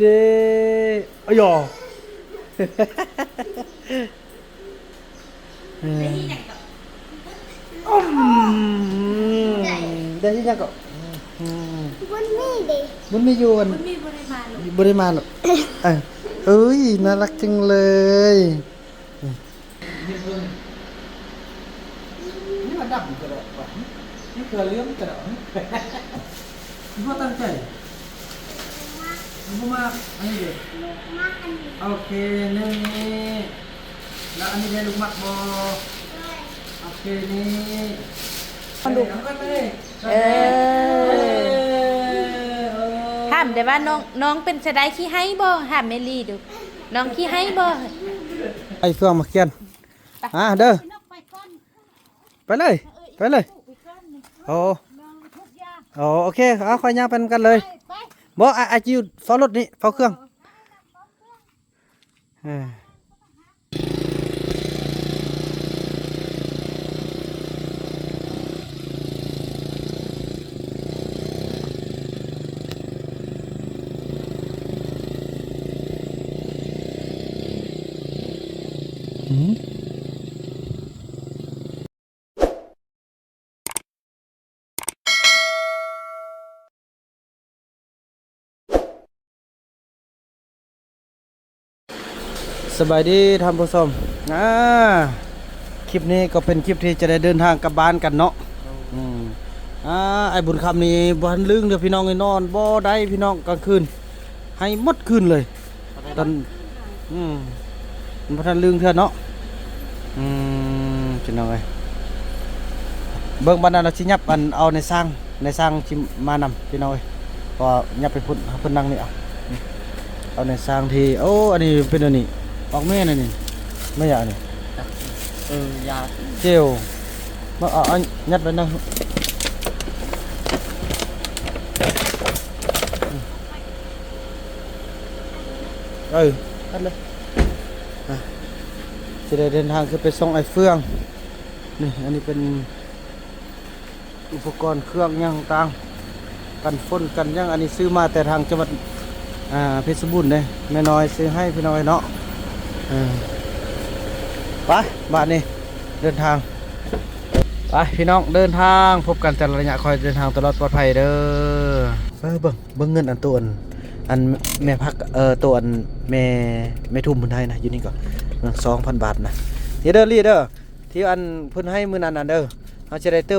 เด้อ้ยออืได้ที่ยังก็บนมีเด็กมันไม่อยู่มันมีบริมาณหรอก บริมาณหรอกเอ้ยน่ารักจังเลยนี่มาดับกระโดดว่ะนี่เกลือเลี้ยงกระโดดนี่พ่อตั้งใจลูกมากอันนี้เด็ก ลูกมากอันนี้โอเคนี่แล้วอันนี้ได้ลูกมักบอ ด้วย โอเคนี่มันดุกันเลย ถามแต่ว่าน้องเป็นสะไดขี้ให้บ่ถามเมลี่ดูน้องขี้ให้บ่ ไอ้เฟืองมาเกียนเด้อไปเลยไปเลยโอ้โอเคเอาค่อยย่างไปกันเลยบ่อาจิวเฝ้ารถนี่เฝ้าเครื่องสบายดีท่านผู้ชมคลิปนี้ก็เป็นคลิปที่จะได้เดินทางกลับบ้านกันเนาะไอ้บุญคำนี้บ้านลึงเดี๋ยวพี่น้องไอ้นอนบ่ได้พี่น้องกลางคืนให้หมดคืนเลยตอนพระท่านลึงเถื่อนเนาะพี่น้องเอ้ยเบิ่งบรรดาเราชิยับอันเอาในสร้างชิมานำพี่น้องเอ้ยก็ยับไปพุ่นเพิ่นนั่งนี่เอาในสร้างที่โอ้อันนี้เป็นอันนี้ออกแม่น่ะนี่ไม่อยากนี่ยาเจลมาเอายัดไปนั่งนั่นเลยจะได้เดินทางคือไปส่งไอ้เฟืองนี่อันนี้เป็นอุปกรณ์เครื่องย่างต่างกันฝนกันย่างอันนี้ซื้อมาแต่ทางจังหวัดเพชรบูรณ์เลยแม่น้อยซื้อให้พี่น้อยเนาะไปบ้านนี้เดินทางไปพี่น้องเดินทางพบกันแต่ละระยะคอยเดินทางตลอดปลอดภัยเด้อเบิ่งเงินอันตัวอันแม่พักตัวอันแม่ทุ่มพื้นไทยนะอยู่นี่ก่อน2,000 บาทนะเด้อรีเด้อที่อันพื้นให้มื้อนั้นเด้อเขาจะได้เติ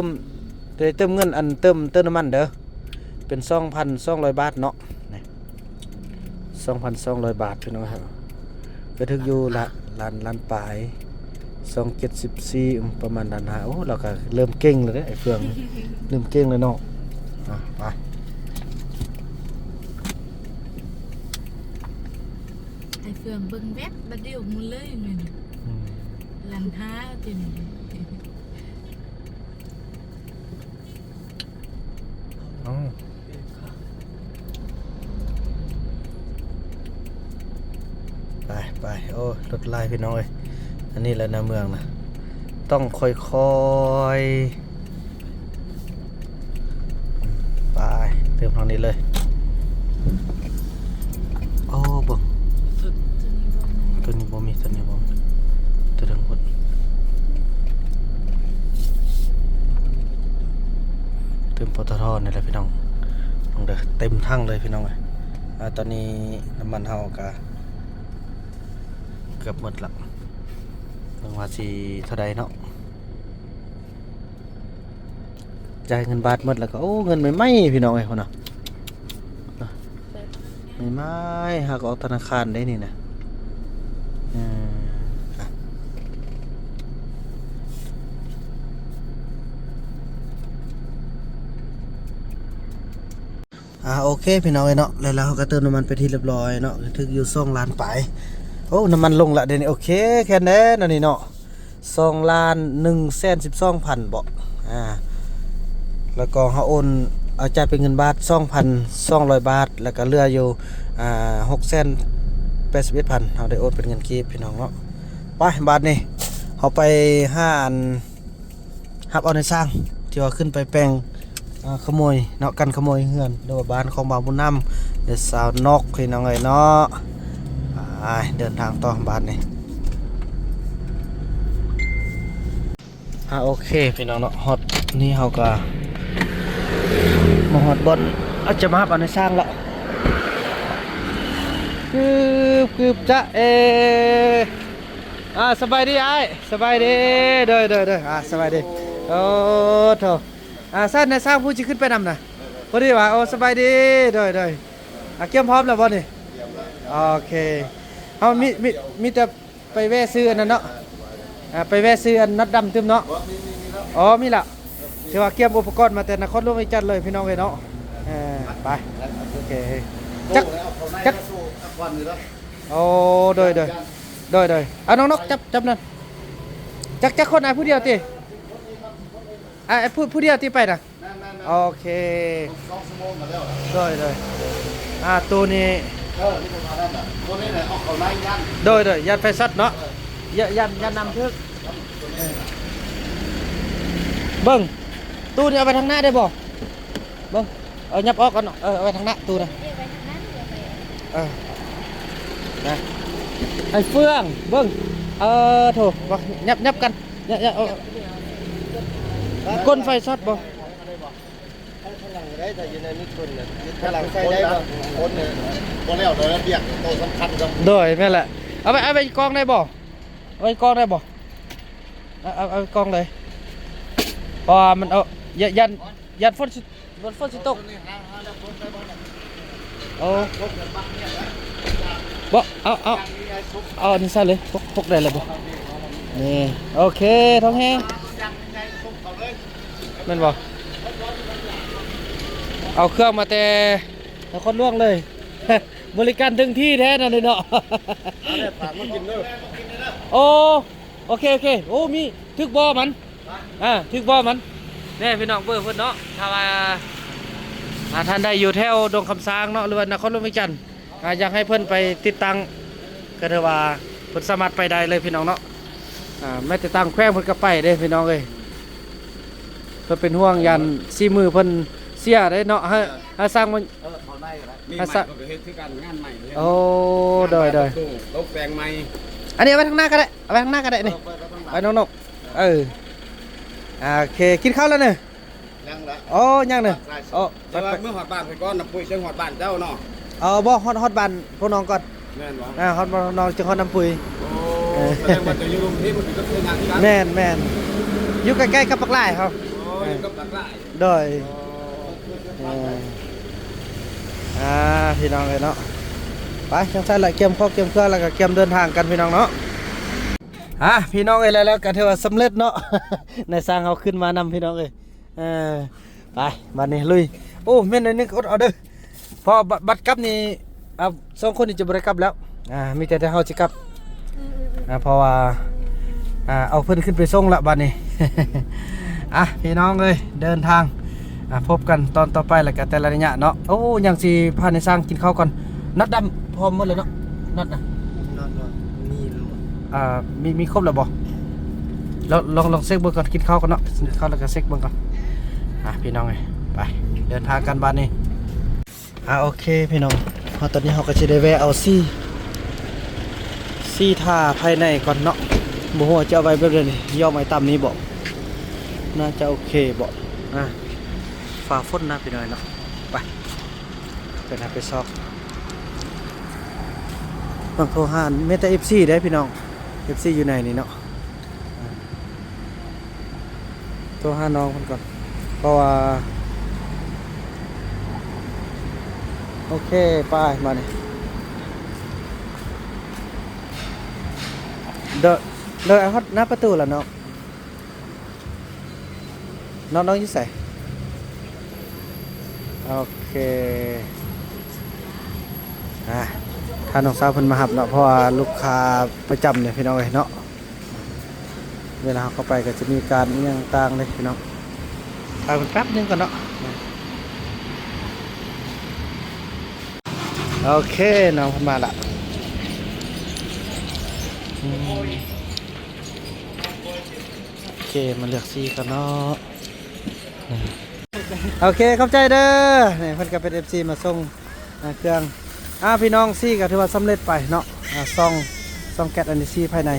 มเงินอันเติมน้ำมันเด้อเป็น 2,200 บาทเนาะ2,200 บาทพี่น้องครับก็ถึงอยู่ล้านปลาย274ประมาณนั้นฮะโอ้เราก็เริ่มเก่งเลยเด้อไอ้เฟืองเริ่มเก่งเลยเนาะไปไอ้เฟืองเบิ่งแวบบัดเดียวมึงเลยนี่ลันท้าตินี่ไปโอ้รถลายพี่น้องเอ้ยอันนี้แหละนะเมืองนะต้องค่อยๆไปเติมทางนี้เลยโอ้บ่ตัวนี้บ่มีตัวทั้งหมดเติมปตทนี่แหละพี่น้องเด้อเต็มทั้งเลยพี่น้องเอ้ยตอนนี้น้ำมันเฮาก็เกือบหมดละเรื่องว่าสิเท่าใดเนาะจ่ายเงินบาทหมดแล้วก็โอ้เงินไม่พี่น้องไอ้คนน่ะไม่หากออกธนาคารได้นี่นะโอเคพี่น้องเนาะแล้วเราก็เติมน้ำมันไปที่เรียบร้อยเนาะถึงอยู่2 ล้านไปโอ้น้ำมันลงละเดี๋ยวนี้โอเคแค่นั้นนั่นนี่เนาะ2,112,000บ่แล้วก็เขาโอนเอาจ่ายเป็นเงินบาท 2,200 บาทแล้วก็เหลืออยู่681,000เขาได้โอนเป็นเงินกีบพี่น้องเนาะไปบาทนี่เขาไปห้าอันฮับเอาในสร้างที่ว่าขึ้นไปแปลงขโมยเนาะกันขโมยเฮือนหรือว่าบ้านของบ่าวบุญนำ เดี๋ยวสาวนกพี่น้องเอ้ยเนาะไปเดินทางต่อบ้านนี่โอเคพี่น้องเนาะฮอตนี่เขาก็มาฮอตบอลเอาจะมาหาปานในสร้างละคืบจะสบายดีไอ้สบายดีเด้อสบายดีโอ้โถสั้นในสร้างผู้จิขึ้นไปนำนะพอดีว่าโอ้สบายดีเด้อเกี่ยมพร้อมแล้วบ่นี่โอเคเอามีแต่ไปแวะซื้ออันนั้นเนาะไปแวะซื้ออันน็อตดำตึมเนาะอ๋อมีละที่ว่าเกี่ยมอุปกรณ์มาแต่นครหลวงวิจันทร์เลยพี่น้องเลยเนาะไปโอเคจักโอ้โดยเอาน้องนกจับนั่นจักคนผู้เดียวติผู้เดียวที่ไปนะโอเคโดยตัวนี้โดยยันไฟซัดเนาะยันนำทึกเบิ้งตู้นี้เอาไปทางหน้าได้บ่เบิ้งเอายับออกก่อนเอาไปทางหน้าตู้นะนะไอ้เฟืองเบิ้งโถยับกันก้นไฟช็อตบ่ได้แต่อยู่ในนี้คนน่ะพลังใช้ได้บ่คนเนี่ยบ่แล้วโดยเรียกโตสำคัญจังโดยแม่นแหละเอาไปกองได้บ่เอาไปกองได้บ่เอาไปกองเลยพอมันเอายันฝนสิตกโอ้บ่เอานี่ซะเลยพกได้เลยบ่นี่โอเคท้องแห้งแม่นบ่เอาเครื่องมาแต่นครหลวงเลย บริการถึงที่แท้นั่นเลยเนาะโอ้โอเคโอ้มีทึกบ่อมันทึกบ่อมันแน่พี่น้องเบอร์เพิ่นเนาะถ้าว่าท่านได้อยู่แถวดงคำสร้างเนาะหรือว่านครหลวงวิจันทร์อยากให้เพิ่นไปติดตั้งก็ถือว่าเพิ่นสามารถไปได้เลยพี่น้องเนาะแม้แต่ตั้งแขวงเพิ่นก็ไปได้พี่น้องเอ้ยเพิ่นเป็นห่วงยันซีมือเพิ่นเสียได้เนาะให้สร้างมันให้สร้างเฮ็ดคือการงานใหม่โอ้โดยลบแปลงใหม่อันนี้เอาไว้ข้างหน้าก็ได้เอาไว้ข้างหน้าก็ได้นี่ไว้น้องนกโอเคกินข้าวแล้วเนี่ยยังละอ๋อยังเนี่ยอ๋อเมื่อหอดบ้านไปก่อนน้ำปุยเชิงหอดบ้านเจ้าเนาะบ่ฮอดบ้านพวกน้องก่อนแม่นบ่ฮอดบ้านน้องจึงฮอดน้ำปุยโอ้แสดงว่าจะอยู่ตรงนี้มันก็เป็นอย่างที่แม่นอยู่ใกล้ๆกับปักหล่เขาอยู่กับปักหล่โดยพี่น้องเลยเนาะไปจังซั่นแหละเก็บข้าวเก็บเครื่องแล้วก็เก็บเดินทางกันพี่น้องเนาะพี่น้องเอ้ยแล้วก็ถือว่าสำเร็จเนาะ ในสร้างเขาขึ้นมานำพี่น้องเอ้ยไปบัดนี้ลุยโอ้แม่นนึกอดเอาเด้อพอบัดกลับนี่สองคนนี่จะบ่ได้กลับแล้วมีแต่เฮาสิกลับเพราะว่าเอาเพิ่นขึ้นไปส่งละบัดนี้ พี่น้องเอ้ยเดินทางพบกันตอนต่อไปแล้วก็แต่ละระยะเนาะโอ้ยังสิพาในสร้างกินข้าวก่อนนัดดำพร้อมหมดเลยเนาะนัดนะมีครบแล้วบ่แล้วลองเช็คเบิ่งก่อนกินข้าวก่อนเนาะกินข้าวแล้วก็เช็คเบิ่งก่อนพี่น้องเอ้ยไปเดินทางกันบ้านนี้โอเคพี่น้องตอนนี้เราก็จะได้แวะเอาซี่ท่าภายในก่อนเนาะบ่ฮู้ว่าจะเอาไว้แบบนี้ย่อไม้ต่ำนี้บ่น่าจะโอเคบ่ฝ่าฝนนะพี่น้อยเนาะไปไปซอกบางโทรหาเมตา FC ได้พี่น้อง FC อยู่ไหนนี่เนาะโทรหาน้องคนก่อนเพราะว่าโอเคไปมานี่เดินฮอดหน้าประตูแล้วเนาะน้องอยู่ใส่โอเคถ้าน้องสาวเพิ่นมาหับเนาะเพราะว่าลูกค้าประจำเนี่ยพี่น้องเนาะเวลาเข้าไปก็จะมีการเรื่องต่างเลยพี่น้องไปแป๊บนึงก่อนเนาะโอเคน้องเพิ่นมาละโอเคมาเลือกสีกันเนาะโอเคขอบใจเด้อนี่เพิ่นก็เป็น FC มาส่ง เครื่องพี่น้องซี่ก็ถือว่าสำเร็จไปเนาะซองแก๊สอันนี้ซี่ภายใน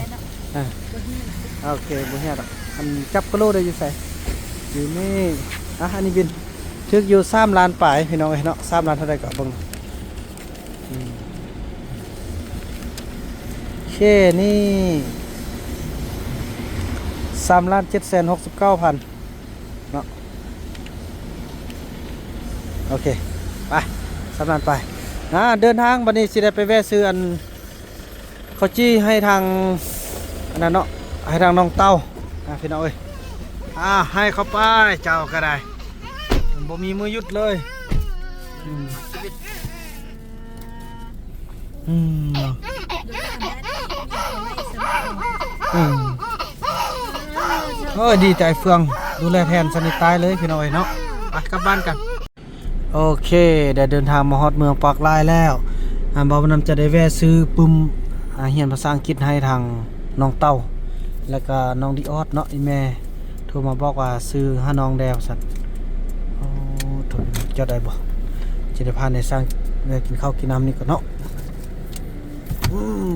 โอเคบ่เฮียดอกอันจับกะโลได้อยู่ไสอยู่นี่อันนี้บินถึกอยู่3ล้านปลายพี่น้องเอ้ยเนาะ3ล้านเท่าใดก็เบิ่งโอเคนี่3,769,000เนาะโอเคไป3ล้านไปเดินทางบัดนี้สิได้ไปแวะซื้ออันข้าวจี้ให้ทางอันนั้นเนาะให้ทางน้องเต้าพี่น้องเอ้ยให้เขาไปเจ้าก็ได้บ่มีมือหยุดเลยดีใจเฟืองดูแลแทนสนิทตายเลยพี่น้องเอ้ยเนาะไปกลับบ้านกันโอเคได้เดินทางมาฮอดเมืองปากลายแล้วบ่าวนำจะได้แวะซื้อปึ้มเรียนภาษาอังกฤษให้ทางน้องเต้าแล้วก็น้องดิออสเนาะอีแม่โทรมาบอกว่าซื้อให้น้องแล้วสัตว์ถูกเจ้าได้บ่จะได้พาในสร้างได้กินข้าวกินน้ำนี่ก็เนาะ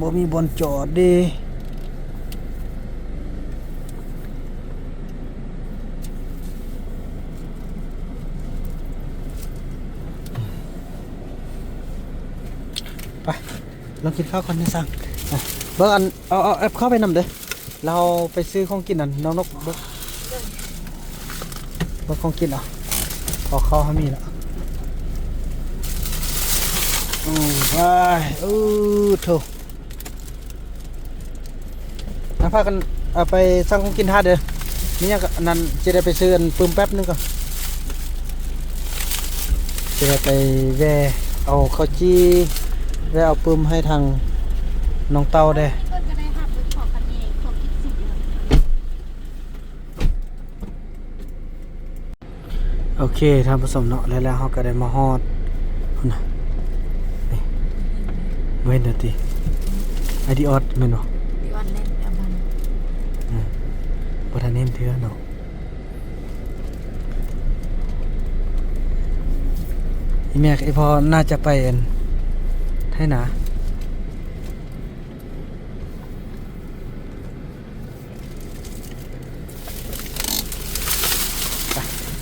บ่มีบนจอดดีไปลองกินข้าวก่อนนะสร้างเบิ่งอันเอาแอปเข้าไปนำเด้อเราไปซื้อของกินนั่นน้องนกเบิ่งของกินขอเข้าให้มีแล้วไปโถพากันไปสั่งของกินท่าเด้อนี่ยังนั่นจะได้ไปซื้ออันปืมแป๊บนึงก่อนจะได้ไปแวะเอาข้าวจี้แวะเอาปืมให้ทางน้องเต้าได้โอเคท่านผู้ชมเนาะแล้วเขาก็ได้มาฮอดนะนี่เว้นเดี๋ยวตีไอดีออสแม่นบ่ดีออสเล่นแล้วมันบ่ทันเห็นเทื่อเนาะอีแม่ไอพอน่าจะไปอันให้นะ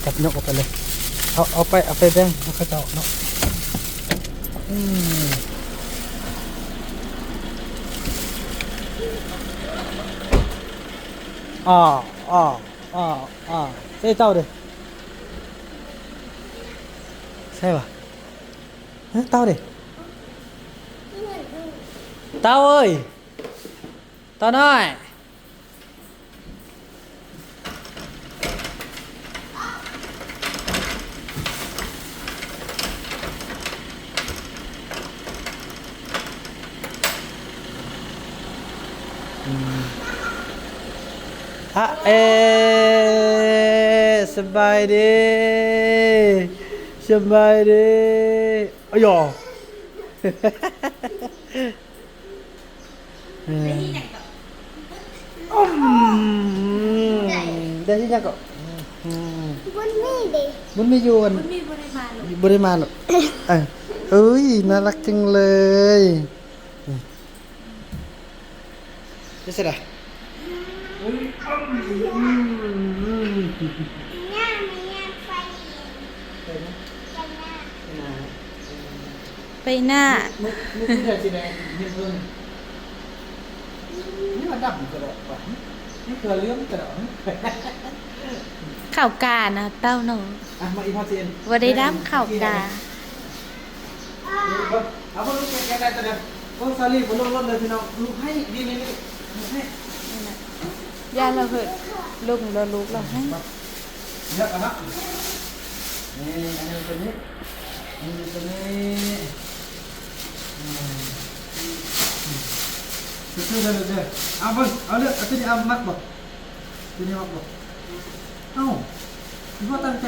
จับนกออกไปเลยเอาไปแบ่งแล้วเขาจะเนาะใช่เต้าเด้อใช่ป่ะเต้าเด้อเต้าเอ้ยเต้าน้อยสบายดีอ้ยได้ที่ยังก็มันมีอยู่มันมีบริมาณหรอกเอ้ยน่ารักจังเลยนี่สิล่ะไปหน้านี่มันดำกระโดดป่ะนี่คือเรื่องกระโดดข่าวกานะเต้าหนูมาอีพอเซียนว่าได้ดั้มข่าวกาเอาพวกลูกแกได้ตัวเดียวพวกซาลีพวกลูกรถเลยพี่น้องลูกให้ดีเลยลูกให้ยาเราเหิดลุงเราลูกเราให้เยอะกันนะนี่อันนี้ตัวนี้อันนี้ตัวนี้ซื้อเลยเอาเบิ้งเอาเลือกเอาตัวนี้เอามัดบ่ตัวนี้มัดบ่เอ้าคุณพ่อตั้งใจ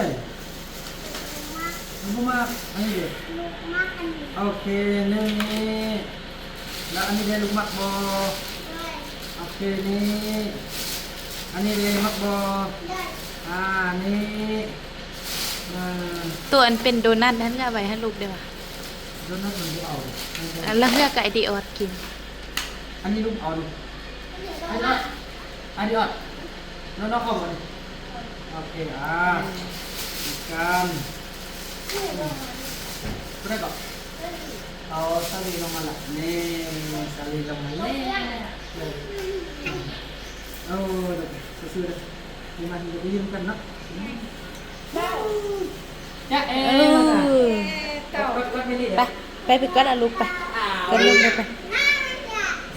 คุณพ่อมาอันนี้เลยโอเคนี่แล้วอันนี้ได้ลูกมัดบ่โอเคนี่อันนี้ได้มัดบ่นี่ตัวอันเป็นโดนัทนั้นก็เอาไว้ให้ลูกเดี๋ยว โดนัทมันไม่เอา แล้วเฮือกกับไอเดียอดกิน อันนี้ลูกเอาดิไอ้ดอดไอ้ดอดแล้วน้องเข้ามาดิโอเคกันก็ได้ก่อนเอาสลีลงมาละนี่สลีลงมาเลยเอาซื้อเลยนี่มันจะยืมกันเนาะจ้าเอ๋ก็ไม่ดี ไปกดเอาลูกไปกดลูกได้ไป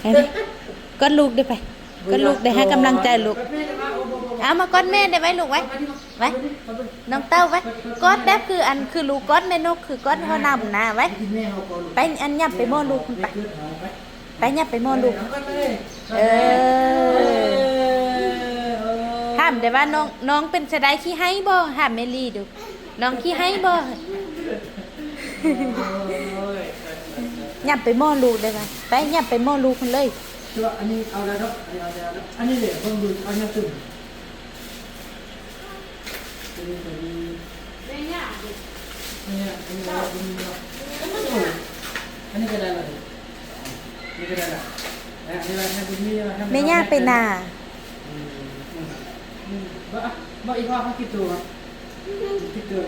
ไปดิกดลูกได้ไปกดลูกได้ให้กำลังใจลูกเอามากดแม่ได้ไว้ลูกไว้ไว้น้องเต้าไว้กดแบบคืออันคือลูกกดแม่นกคือกดเขานำนะไว้ไปอันยับไปโม่ลูกไปยับไปโม่ลูกห้ามได้ว่าน้องเป็นสะไดขี้ให้บ่ห้ามเมลี่ดูน้องขี้ให้บ่ยับไปโม่ลูกได้ไหมไปยับไปโม่ลูกคนเลย ตัวอันนี้เอาแล้วเนาะอันนี้เลยเพิ่งดูอันนี้ตื่นอันนี้ก็ได้ละนี่ก็ได้ละอันนี้ให้ดูนี่ แม่ย่าไปนา บ่อีกว่าเขาคิดตัวคิดตัว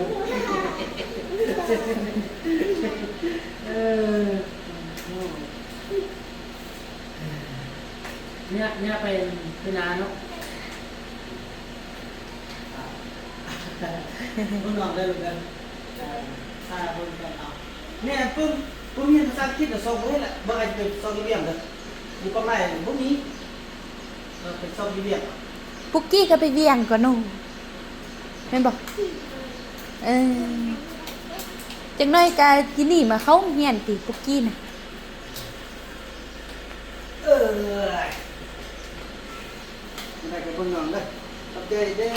เนี่ยเป็นนาเนาะมึงลองได้หรือเปล่าใช่คนกันเอาเนี่ยปุ้มเรียนภาษาอังกฤษแต่ส่งให้แหละบางอันเป็นส่งเรียนเลยมีประมาณพวกนี้เป็นส่งเรียน ปุกกี้ก็ไปเวียงก่อนนู่นเป็นบอกจังน้อยกากินนี่มาเขาเฮียนตีปุกกี้น่ะ này cái con ngọn đây ok đây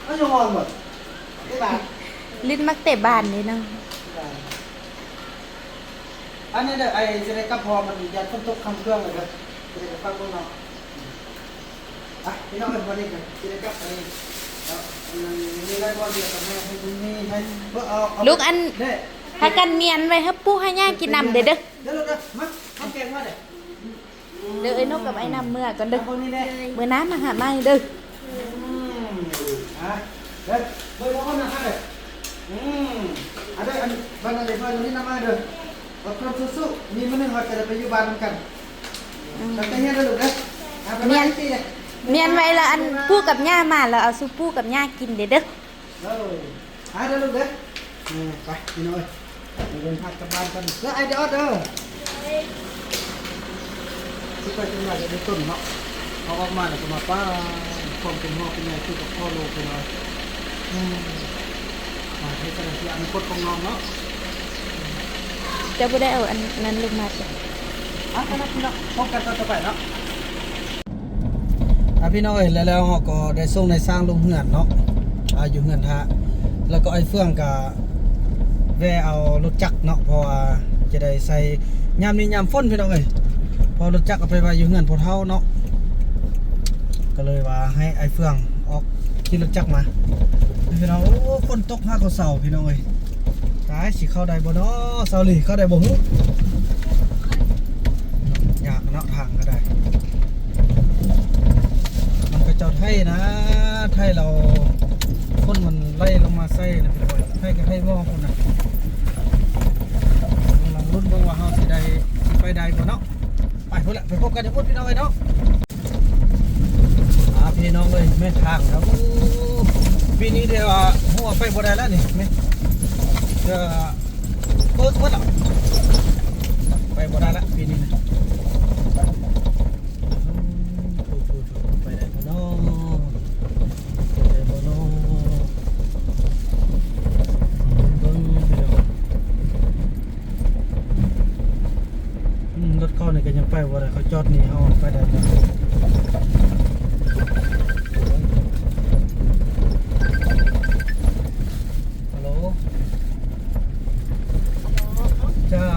nó cho ngon mà các bạn ลิ้นมักเตะบานเลยเนาะ anh ấy đây ai sẽ đây cắp hòm mình dàn phân tục không thương rồi đấy sẽ đây cắp con ngọn cái nó mình qua đây sẽ đây cắp ở đây mình đây qua việc hay hay bữa ลูกอันถ้ากันเมียนไว้ให้ปู่ให้ย่ากินน้ำเด้อ đây luôn đây mắt mắt kèm qua đây เด้อไอ้นกกับไอ้น้ำเมื่อก่อนเด้อเมื่อน้ำมาหาไม่เด้อ đây bơi nó con nào khác đây đây anh bạn này bơi nó năm ai được và con số số nhìn mình hỏi cái là bây giờ bàn cần đặt tay nhá được đấy เมียนไว้ละอันปู่กับย่ามาแล้วเอาซุปปู่กับย่ากินเด้อ rồi đây được đấyไปพี่น้อยเดินทางกลับบ้านกันแล้วไอ้เด้อที่ไปจังหวัดจะต้นเนาะเขาออกมาแล้วก็มาป้าความเป็นพ่อเป็นแม่คือกับพ่อลูกพี่น้อยมาให้กำลังใจอันกดของน้องเนาะ จะบ่ได้เอาอันนั้นลงมาจ้ะ ครับพี่น้องพบกันตอนต่อไปเนาะพี่น้องแล้วเราก็ได้ส่งในสร้างลงเหือนเนาะอยู่เหือนท่าแล้วก็ไอ้เฟื่องกับแวะเอารถจักรเนาะเพราะว่าจะได้ใส่ยามนี้ยามฝนพี่น้องพอรถจักรเอาไปไว้อยู่เหือนพอเท่าเนาะก็เลยว่าให้ไอ้เฟื่องออกขี่รถจักรมาพี่น้องโอ้ฝนตกมากกว่าเสาพี่น้องตายสิเข้าได้บ่เนาะเสาหลีเข้าได้บ่ฮู้อยากเนาะทางก็ได้มันก็เจ้าไทยนะไทยเราคนมันไล่ลงมาใส่นะพี่น้องไทยก็ไทยมองคนน่ะลองรุ่นเบิ่งว่าเฮาสิได้ไปได้บ่เนาะไปพุ่นละไปพบกันที่พุ่นพี่น้องเนาะพี่น้องแม่ทางแล้วปีนี้เดี๋ยวหัวไปบ่ได้แล้วนี่แม่เดี๋ยวเปิดพุ่นละไปบ่ได้ละปีนี้นะไปได้บ่เนาะไปได้บ่เนาะเบิ่งพี่น้องรถเข้านี่ก็ยังไปบ่ได้เขาจอดนี่เฮาไปได้บ่ฮัลโหลเจ้า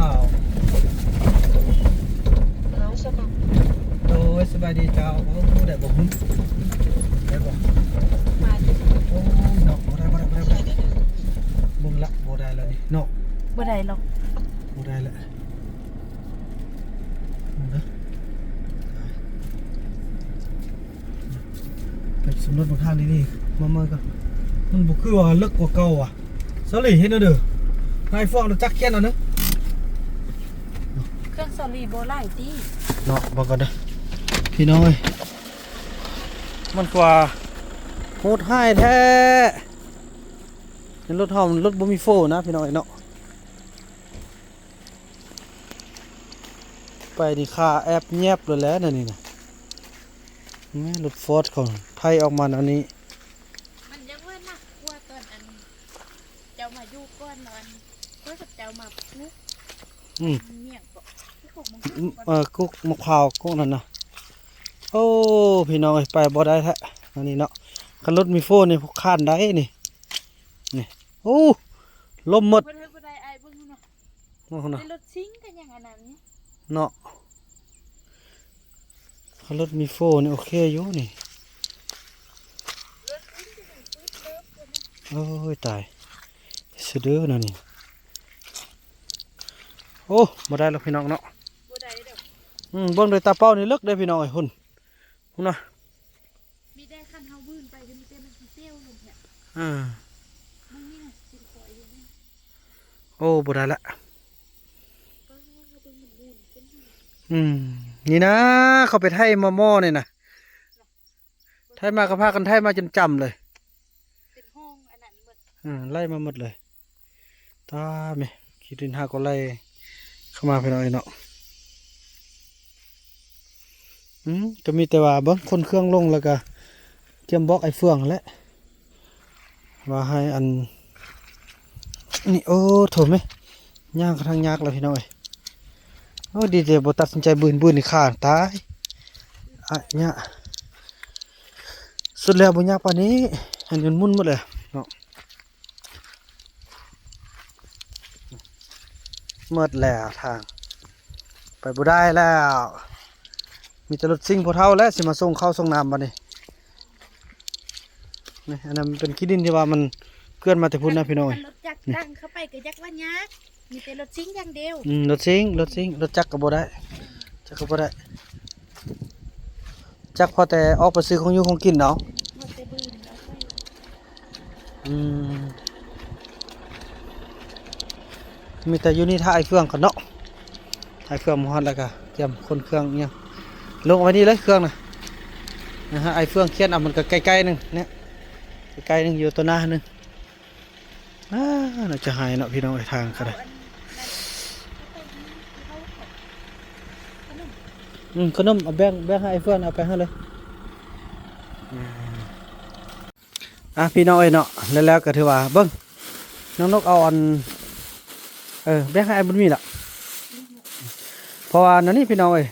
โดยสบายดีเจ้าโอ้ได้บ่ฮึได้บ่โอ้เนาะบ่ได้บ่ได้บ่ได้บ่ได้แล้วนี่เนาะ บ่ได้หรอก สำรวจบางทางนี่มาเมื่อก็มันบุคือว่าเลิกกว่าเก่าอ่ะสลีเห็นเด้อไอ้ฟองจักเขียนเอาเนอะ เครื่องสลีโบราณตี เนาะบอกกันเด้อพี่น้องเอ้ยมันกว่าโหดให้แท้รถเฮามันรถบ่มีโฟนะพี่น้องเอ้ยเนาะไปนี่ค่าแอปแยบเลยแหล้วนี่นะแม่รถฟอร์ดของไทยออกมาอันนี้ มันยังว่านักกว่าตอนอันเจ้ามาอยู่ก่อนนอนเพื่อเจ้ามาปุ๊บ เมี่ยงก็กุ๊กมะพร้าวกุ๊กนั่นนะโอ้พี่น้องเอ้ยไปบ่ได้แท้อันนี้เนาะคันรถมีโฟนนี่พวกข้านได้นี่โอ้ลมหมด เพิ่นเฮ็ดบ่ได้อ้ายเบิ่งเนาะ เนาะ ในรถซิงกันอย่างอันนั้นนี่ เนาะคันรถมีโฟนี่โอเคอยู่นี่โอ้ยตายสะดือนั่นนี่โอ้บ่ได้แล้วพี่น้องเนาะ บ่ได้เด้อ เบิ่งด้วยตาเปล่านี่เลิกได้พี่น้องไอ้หุ่นนะ มีได้คันเฮาบื้นไปก็มีแต่มันสิเซลลงเนี่ย อ่า มันนี่น่ะสิขอยอยู่นี่ โอ้บ่ได้ละ ก็ว่าเฮาเบิ่งมันม่วนเป็นนี่นะเขาไปไทยมาหม้อนี่นะไทยมากระพากันไทยมาจนจำเลย เป็นห้องอันนั้นหมด ไล่มาหมดเลยตาแม่คิดดินหาก็ไล่เข้ามาพี่น้องไอ้เนาะก็มีแต่ว่าเบิ่งคนเครื่องลงแล้วก็เตรียมบล็อกไอ้เฟืองแหละว่าให้อันนี่โอ้โถไหมย่างกระทั่งยากแล้วพี่น้องเอ้ยโอ้ดีเจบ่ตัดสินใจบืนนี่ขาดตายอ่ะเนี่ยสุดแล้วบ่ยากปานนี้อันนี้มุ่นหมดเลยเนาะหมดแล้วทางไปบ่ได้แล้วมีแต่รถซิ่งพอเท่าแล้วสิมาส่งเข้าส่งน้ำมานี่นี่อันนั้นเป็นขี้ดินที่ว่ามันเกลื่อนมาแต่พุ่นนะพี่น้อง รถจักรตั้งเข้าไปก็ยักว่ายากมีแต่รถซิงอย่างเดียว รถซิ่งรถจักรก็บ่ได้จักรก็บ่ได้จักรพอแต่ออกไปซื้อของอยู่ของกินเนาะ หมดแต่บื้นเอาไป มีแต่อยู่นี่ท่าไอ้เฟืองกันเนาะไอ้เฟืองมอดแล้วก็เตรียมคนเครื่องเนี่ยลงเอาไว้นี่เลยเครื่องนะฮะไอ้เฟืองเคียนเอามันก็ใกล้ๆนึงเนี่ยใกล้ๆนึงอยู่ตัวหน้านึงน่าจะหายเนาะพี่น้องไอ้ทางก็ได้ขนมเอาแบ่งให้ไอ้เฟืองเอาไปให้เลยพี่น้องเอ้ยเนาะแล้วก็ถือว่าเบิ้งน้องนกเอาอันแบ่งให้ไอ้บุญมีล่ะเพราะว่านั่นนี่พี่น้องเอ้ย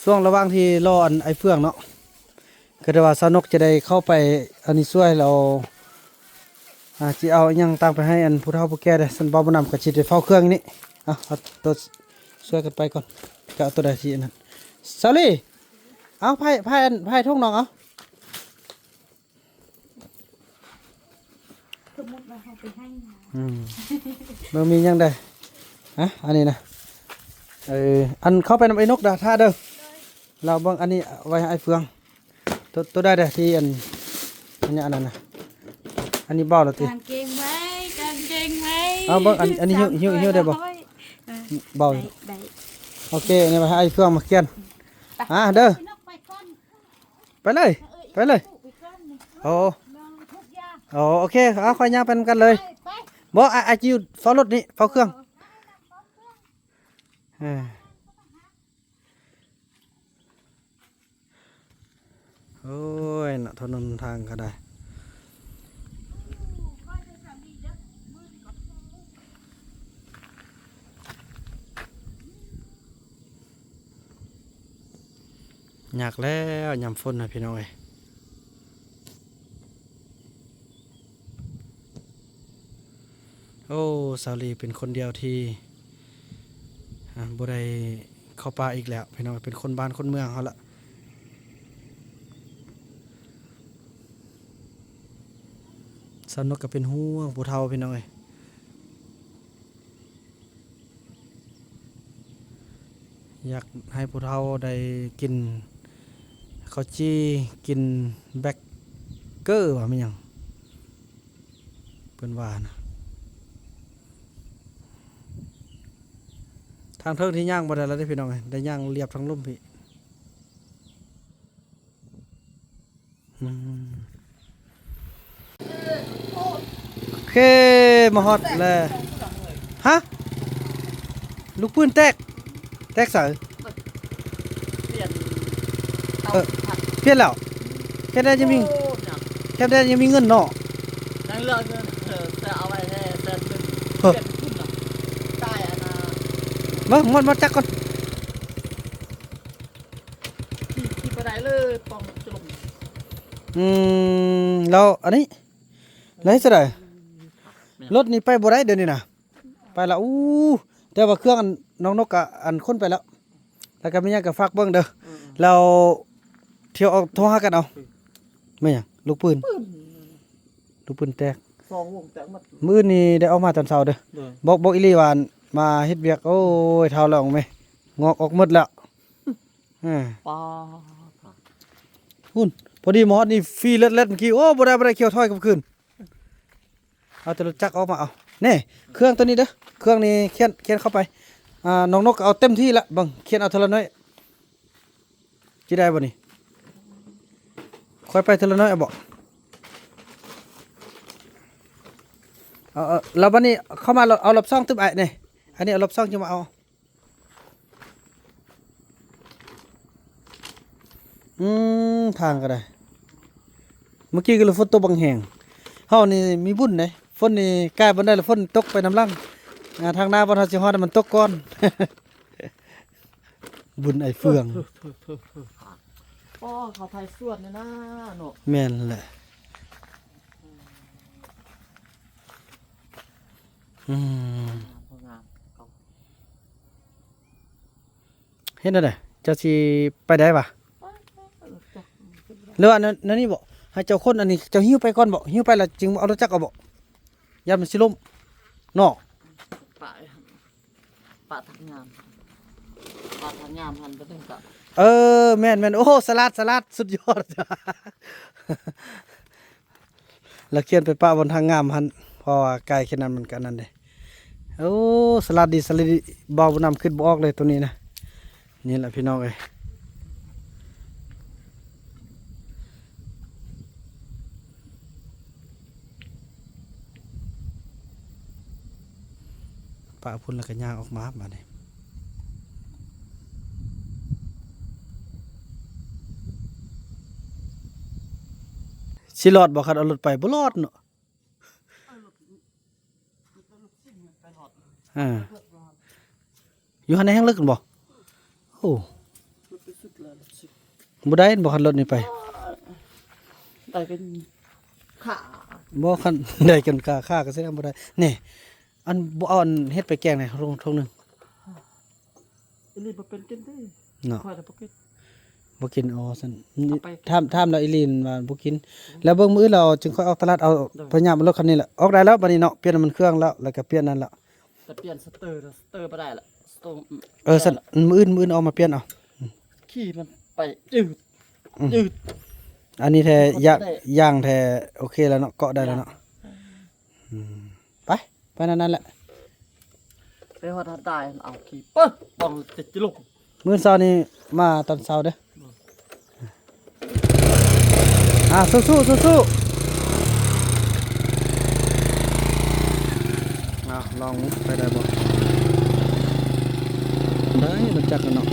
ช่วงระหว่างที่รออันไอ้เฟืองเนาะก็ถือว่าสาวนกจะได้เข้าไปอันนี้ช่วยเราจะเอาอิหยังตามไปให้อันผู้เฒ่าผู้แก่ได้สันบ่าวบ่นำก็สิได้เฝ้าเครื่องนี้เอาตัวช่วยกันไปก่อนก็เอาตัวใดสิอันนั้นสาลี่เอาไผ่ทุ่งน้องเอา สมมุติว่าเฮาไปให้นะ มันมียังได้อันนี้นะอันเข้าไปนำไอ้นกดาท่าเด้อเราเบิ่งอันนี้ไว้ให้ไอ้เฟืองตัวได้เด้อที่อันนี้อันนั้นนะอันนี้เบาแล้วติ กางเกงไหมกางเกงไหม เอาเบิ่งอันนี้หิ้วได้บ่เบา ได้ โอเคอันนี้ไว้ให้ไอ้เฟืองมาเขียนเด้อ ไปก่อน ไปเลยไปก่อนนี่ โอ้ ลองทุกอย่าง โอเคเอาค่อยย่างไปนำกันเลย ไป บ่ไอ้จิวเฝ้ารถนี่เฝ้าเครื่องโอ้ยน่ะถนนทางก็ได้อยากแล้วยำฝนนะพี่น้องเอ้ยโอ้สาวลีเป็นคนเดียวที่บ่ได้เข้าป่าอีกแล้วพี่น้องเป็นคนบ้านคนเมืองเขาละสนุกก็เป็นห่วงผู้เฒ่าพี่น้องเอ้ยอยากให้ผู้เฒ่าได้กินข้าวจี้กินแบก เกอร์ว่ามันหยังเพิ่นว่านะทางเทิงที่ย่างบ่ได้แล้วเด้อพี่น้องเอ้ยได้ย่างเรียบทางลุ่มพี่โอเคมาฮอดแล้วฮะลูกปืนแตกใส่ เปลี่ยน เปลี่ยนแล้วแค่ได้ยังมีเงินเนาะ นั่งเลือกเงินจะเอาไว้ให้เดือนนึง เออ เปลี่ยนขึ้นน่ะได้อันน่ะ มาจักก่อน ที่บ่ได้เลยปองจะลง แล้วอันนี้ไหนสิได้รถนี่ไปบ่ได้เดี๋ยวนี้นะไปแล้วอู้แต่ว่าเครื่องอันน้องนกกะอันคนไปแล้วแล้วก็มีหยังก็ฝากเบิ่งเด้อเราเที่ยวเอาโทรหากันเอาแม่หยังลูกปืนแตก สองวงแต่หมด มื้อนี้ได้เอามาตอนเช้าเด้อบอกอีหลีว่ามาเฮ็ดเวียกโอ้ยเท่าแล้วแม่งอกออกหมดแล้วปลา หุ่นพอดีหมอนี่ฟรีเล็ดเมื่อกี้โอ้บ่ได้เคี่ยวถ้อยกับคืนเอาแต่รถจักรออกมาเอานี่เครื่องตัวนี้เด้อเครื่องนี้เขียนเข้าไปน้องนกเอาเต็มที่ละบังเขียนเอาเท่าละน้อยสิได้บ่นี่ค่อยไปเท่าละน้อยเอาบ่แล้วบัดนี้เข้ามาเอารอบซ่องตึบไอ้นี่อันนี้เอารอบซ่องจะมาเอาทางก็ได้เมื่อกี้ก็เลยฝนตกบางแห่งเฮานี่มีบุญเด้ฝนนี่ใกล้บ่ได้แล้วฝนตกไปน้ำลังทางหน้าบ่ทันสิฮอดมันตกก่อน บุญไอ้เฟือง อ๋อเขาไทยส่วนนี่นะเนาะ แม่นแหละงามเขา เฮ็ดได้เด้เจ้าสิไปได้ปะหรือว่านั่นนี่บ่ให้เจ้าคนอันนี้เจ้าหิ้วไปก่อนบ่หิ้วไปแล้วจึงเอารถจักรเอาบ่ยามมันสิล้มเนาะ ปะทางงามหันไปถึงกะ แม่นโอ้สลัดสุดยอด แล้วเขียนไปป้าบนทางงามหันเพราะว่าไกลแค่นั้นมันกันนั่นเด้โอ้สลัดดีเบาบ่นำขึ้นบ่ออกเลยตัวนี้นะนี่แหละพี่น้องเอ้ยป้าพุ่นแล้วก็ย่างออกมาบัดนี้สิรอดบ่คันเอารถไปบ่รอดเนาะอยู่หันในแห้งลึกกันบ่โอ้บ่ได้บ่คันรถนี่ไป ได้เป็นขา บ่คัน ได้กันค่าก็แสดงบ่ได้นี่อันบ่เอาอันเฮ็ดไปแกงหน่อยทงนึง อีลีบ่เป็นกินได้ เนาะ ค่อยได้บ่กิน บ่กินอ๋อซั่น เอาไป ถามแล้วอีลีนว่าบ่กิน แล้วเบิ่งมื้อเราจึงค่อยออกตลาดเอาพยายามเอารถคันนี้แหละออกได้แล้วบัดนี้เนาะเปลี่ยนน้ำมันเครื่องแล้วก็เปลี่ยนนั่นแล้ว แต่เปลี่ยนสเตอร์บ่ได้ละสเตอร์ ซั่นมื้อเอามาเปลี่ยนเอา ขี้มันไปยืด อันนี้แท้ มันก็ได้ ย่างแท้โอเคแล้วเนาะเกาะได้แล้วเนาะไปนั่นแหละ ไปฮอดหาได้เอาขี้ปึ๊บปองติดจิลุก มื้อเช้านี้มาตอนเช้าเด้อสู้ลองไปได้บ่ได้มันจักกันเนาะ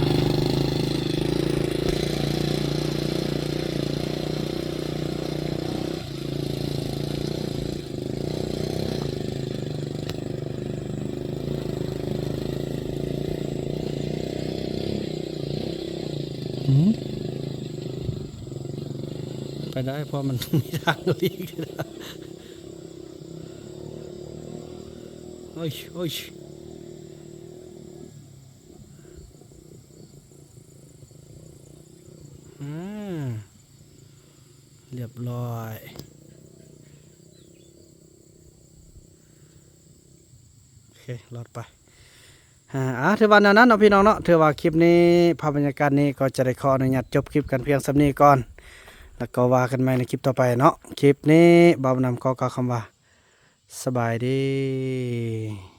ไปได้เพราะมัน มีทางลีกโอ้ยเรียบร้อยโอเครอดไปถือว่านั้นเนาะพี่น้องเนาะถือว่าคลิปนี้ภาพบรรยากาศนี้ก็จะได้ขออนุญาตจบคลิปกันเพียงสำนี้ก่อน แล้วก็ว่ากันใหม่ในคลิปต่อไปเนาะคลิปนี้บ่าวนำก็กล่าวคำว่าสบายดี